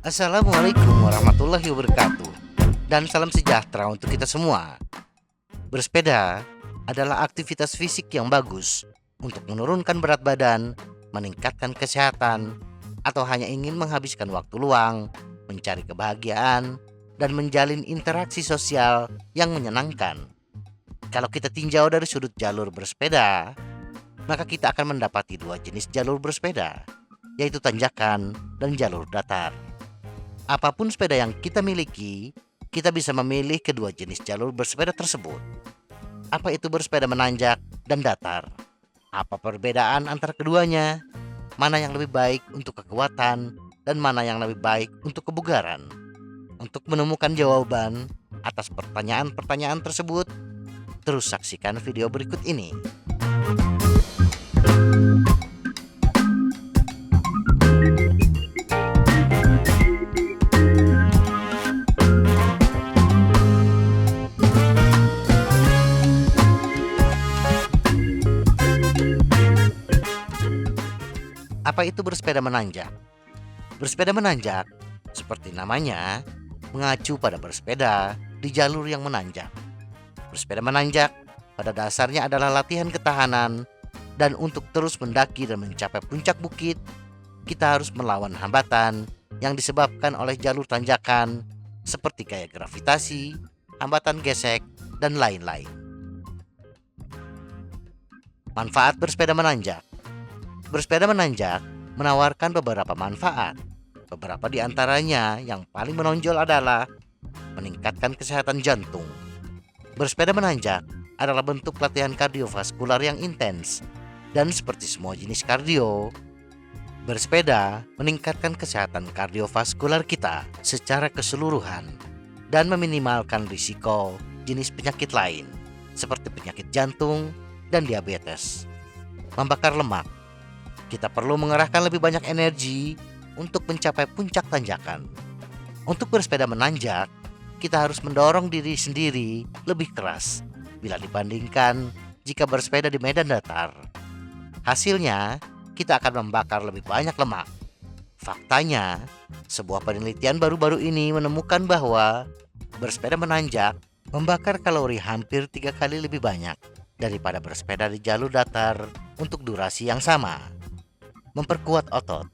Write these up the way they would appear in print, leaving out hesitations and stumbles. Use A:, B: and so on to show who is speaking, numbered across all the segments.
A: Assalamualaikum warahmatullahi wabarakatuh. Dan salam sejahtera untuk kita semua. Bersepeda adalah aktivitas fisik yang bagus untuk menurunkan berat badan, meningkatkan kesehatan, atau hanya ingin menghabiskan waktu luang, mencari kebahagiaan, dan menjalin interaksi sosial yang menyenangkan. Kalau kita tinjau dari sudut jalur bersepeda, maka kita akan mendapati dua jenis jalur bersepeda, yaitu tanjakan dan jalur datar. Apapun sepeda yang kita miliki, kita bisa memilih kedua jenis jalur bersepeda tersebut. Apa itu bersepeda menanjak dan datar? Apa perbedaan antara keduanya? Mana yang lebih baik untuk kekuatan dan mana yang lebih baik untuk kebugaran? Untuk menemukan jawaban atas pertanyaan-pertanyaan tersebut, terus saksikan video berikut ini. Apa itu bersepeda menanjak? Bersepeda menanjak, seperti namanya, mengacu pada bersepeda di jalur yang menanjak. Bersepeda menanjak pada dasarnya adalah latihan ketahanan, dan untuk terus mendaki dan mencapai puncak bukit, kita harus melawan hambatan yang disebabkan oleh jalur tanjakan, seperti gaya gravitasi, hambatan gesek, dan lain-lain. Manfaat bersepeda menanjak. Bersepeda menanjak menawarkan beberapa manfaat. Beberapa di antaranya yang paling menonjol adalah meningkatkan kesehatan jantung. Bersepeda menanjak adalah bentuk latihan kardiovaskular yang intens, dan seperti semua jenis kardio, bersepeda meningkatkan kesehatan kardiovaskular kita secara keseluruhan dan meminimalkan risiko jenis penyakit lain seperti penyakit jantung dan diabetes. Membakar lemak. Kita perlu mengerahkan lebih banyak energi untuk mencapai puncak tanjakan. Untuk bersepeda menanjak, kita harus mendorong diri sendiri lebih keras bila dibandingkan jika bersepeda di medan datar. Hasilnya, kita akan membakar lebih banyak lemak. Faktanya, sebuah penelitian baru-baru ini menemukan bahwa bersepeda menanjak membakar kalori hampir 3 kali lebih banyak daripada bersepeda di jalur datar untuk durasi yang sama. Memperkuat otot.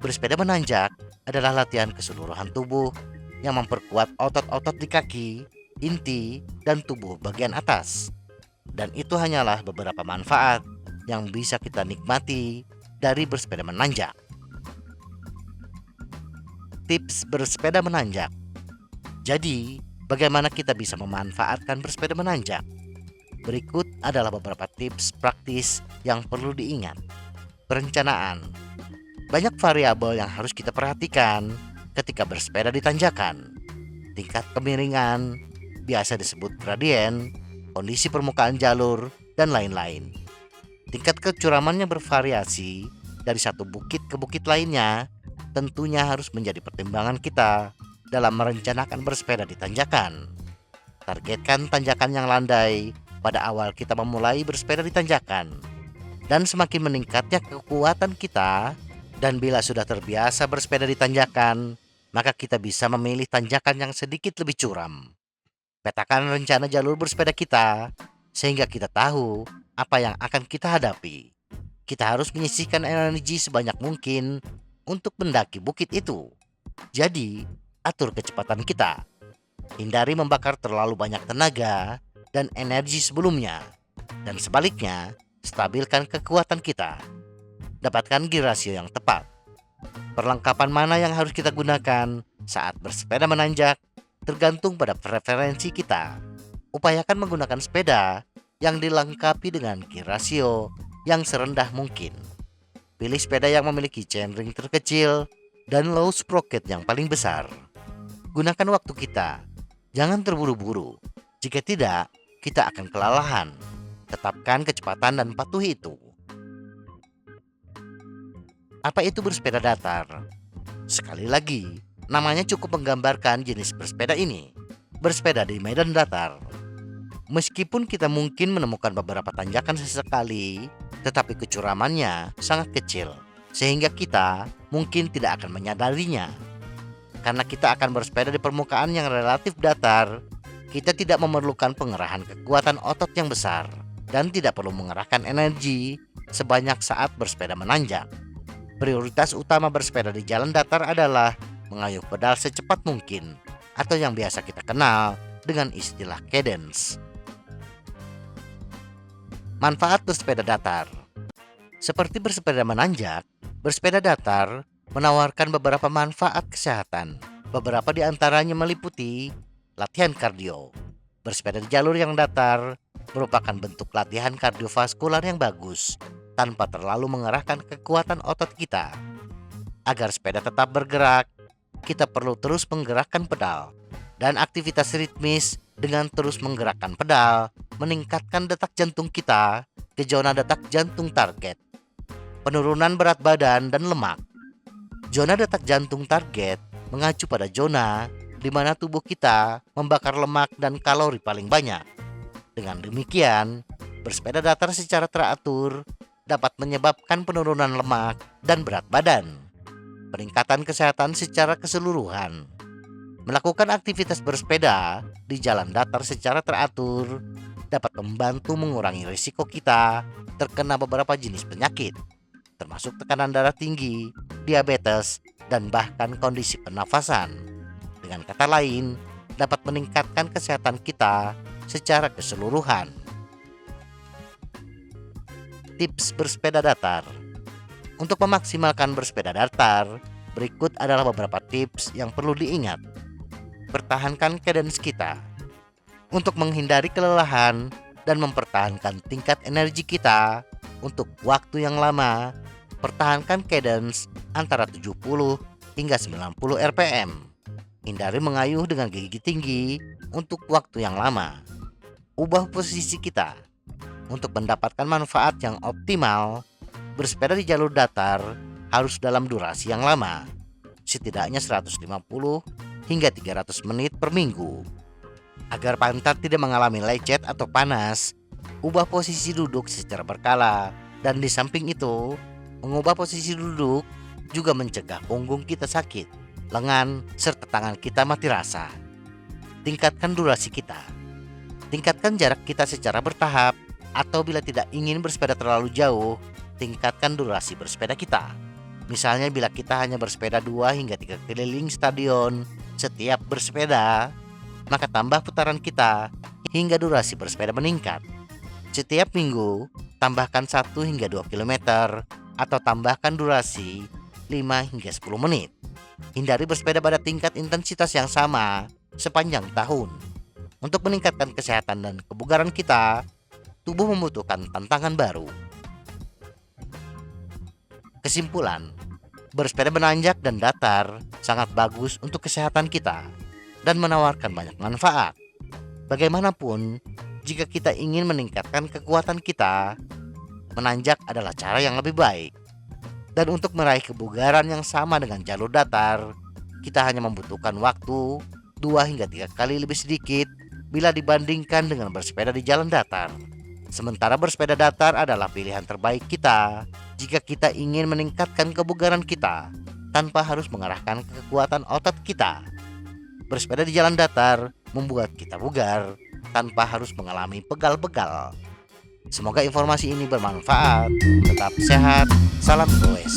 A: Bersepeda menanjak adalah latihan keseluruhan tubuh yang memperkuat otot-otot di kaki, inti, dan tubuh bagian atas. Dan itu hanyalah beberapa manfaat yang bisa kita nikmati dari bersepeda menanjak. Tips bersepeda menanjak. Jadi, bagaimana kita bisa memanfaatkan bersepeda menanjak? Berikut adalah beberapa tips praktis yang perlu diingat. Perencanaan. Banyak variabel yang harus kita perhatikan ketika bersepeda di tanjakan. Tingkat kemiringan, biasa disebut gradien, kondisi permukaan jalur, dan lain-lain. Tingkat kecuramannya bervariasi dari satu bukit ke bukit lainnya, tentunya harus menjadi pertimbangan kita dalam merencanakan bersepeda di tanjakan. Targetkan tanjakan yang landai pada awal kita memulai bersepeda di tanjakan. Dan semakin meningkatnya kekuatan kita, dan bila sudah terbiasa bersepeda di tanjakan, maka kita bisa memilih tanjakan yang sedikit lebih curam. Petakan rencana jalur bersepeda kita, sehingga kita tahu apa yang akan kita hadapi. Kita harus menyisihkan energi sebanyak mungkin untuk mendaki bukit itu. Jadi, atur kecepatan kita. Hindari membakar terlalu banyak tenaga dan energi sebelumnya. Dan sebaliknya, stabilkan kekuatan kita. Dapatkan gear rasio yang tepat. Perlengkapan mana yang harus kita gunakan saat bersepeda menanjak tergantung pada preferensi kita. Upayakan menggunakan sepeda yang dilengkapi dengan gear rasio yang serendah mungkin. Pilih sepeda yang memiliki chainring terkecil dan low sprocket yang paling besar. Gunakan waktu kita. Jangan terburu-buru. Jika tidak, kita akan kelelahan. Tetapkan kecepatan dan patuhi itu. Apa itu bersepeda datar? Sekali lagi, namanya cukup menggambarkan jenis bersepeda ini. Bersepeda di medan datar. Meskipun kita mungkin menemukan beberapa tanjakan sesekali, tetapi kecuramannya sangat kecil, sehingga kita mungkin tidak akan menyadarinya. Karena kita akan bersepeda di permukaan yang relatif datar, kita tidak memerlukan pengerahan kekuatan otot yang besar dan tidak perlu mengerahkan energi sebanyak saat bersepeda menanjak. Prioritas utama bersepeda di jalan datar adalah mengayuh pedal secepat mungkin, atau yang biasa kita kenal dengan istilah cadence. Manfaat bersepeda datar. Seperti bersepeda menanjak, bersepeda datar menawarkan beberapa manfaat kesehatan. Beberapa di antaranya meliputi latihan kardio. Bersepeda di jalur yang datar merupakan bentuk latihan kardiovaskular yang bagus tanpa terlalu mengerahkan kekuatan otot kita. Agar sepeda tetap bergerak, kita perlu terus menggerakkan pedal, dan aktivitas ritmis dengan terus menggerakkan pedal meningkatkan detak jantung kita ke zona detak jantung target. Penurunan berat badan dan lemak. Zona detak jantung target mengacu pada zona di mana tubuh kita membakar lemak dan kalori paling banyak. Dengan demikian, bersepeda datar secara teratur dapat menyebabkan penurunan lemak dan berat badan, peningkatan kesehatan secara keseluruhan. Melakukan aktivitas bersepeda di jalan datar secara teratur dapat membantu mengurangi risiko kita terkena beberapa jenis penyakit, termasuk tekanan darah tinggi, diabetes, dan bahkan kondisi pernafasan. Dengan kata lain, dapat meningkatkan kesehatan kita secara keseluruhan. Tips bersepeda datar. Untuk memaksimalkan bersepeda datar, berikut adalah beberapa tips yang perlu diingat. Pertahankan cadence kita. Untuk menghindari kelelahan dan mempertahankan tingkat energi kita untuk waktu yang lama, pertahankan cadence antara 70 hingga 90 rpm. Hindari mengayuh dengan gigi tinggi untuk waktu yang lama. Ubah posisi kita. Untuk mendapatkan manfaat yang optimal, bersepeda di jalur datar harus dalam durasi yang lama, setidaknya 150 hingga 300 menit per minggu. Agar pantat tidak mengalami lecet atau panas, ubah posisi duduk secara berkala, dan di samping itu, mengubah posisi duduk juga mencegah punggung kita sakit, lengan, serta tangan kita mati rasa. Tingkatkan durasi kita. Tingkatkan jarak kita secara bertahap, atau bila tidak ingin bersepeda terlalu jauh, tingkatkan durasi bersepeda kita. Misalnya bila kita hanya bersepeda 2 hingga 3 keliling stadion setiap bersepeda, maka tambah putaran kita hingga durasi bersepeda meningkat. Setiap minggu, tambahkan 1 hingga 2 km atau tambahkan durasi 5 hingga 10 menit. Hindari bersepeda pada tingkat intensitas yang sama sepanjang tahun. Untuk meningkatkan kesehatan dan kebugaran kita, tubuh membutuhkan tantangan baru. Kesimpulan, bersepeda menanjak dan datar sangat bagus untuk kesehatan kita dan menawarkan banyak manfaat. Bagaimanapun, jika kita ingin meningkatkan kekuatan kita, menanjak adalah cara yang lebih baik. Dan untuk meraih kebugaran yang sama dengan jalur datar, kita hanya membutuhkan waktu 2 hingga 3 kali lebih sedikit bila dibandingkan dengan bersepeda di jalan datar. Sementara bersepeda datar adalah pilihan terbaik kita jika kita ingin meningkatkan kebugaran kita tanpa harus mengerahkan kekuatan otot kita. Bersepeda di jalan datar membuat kita bugar tanpa harus mengalami pegal-pegal. Semoga informasi ini bermanfaat. Tetap sehat, salam goes.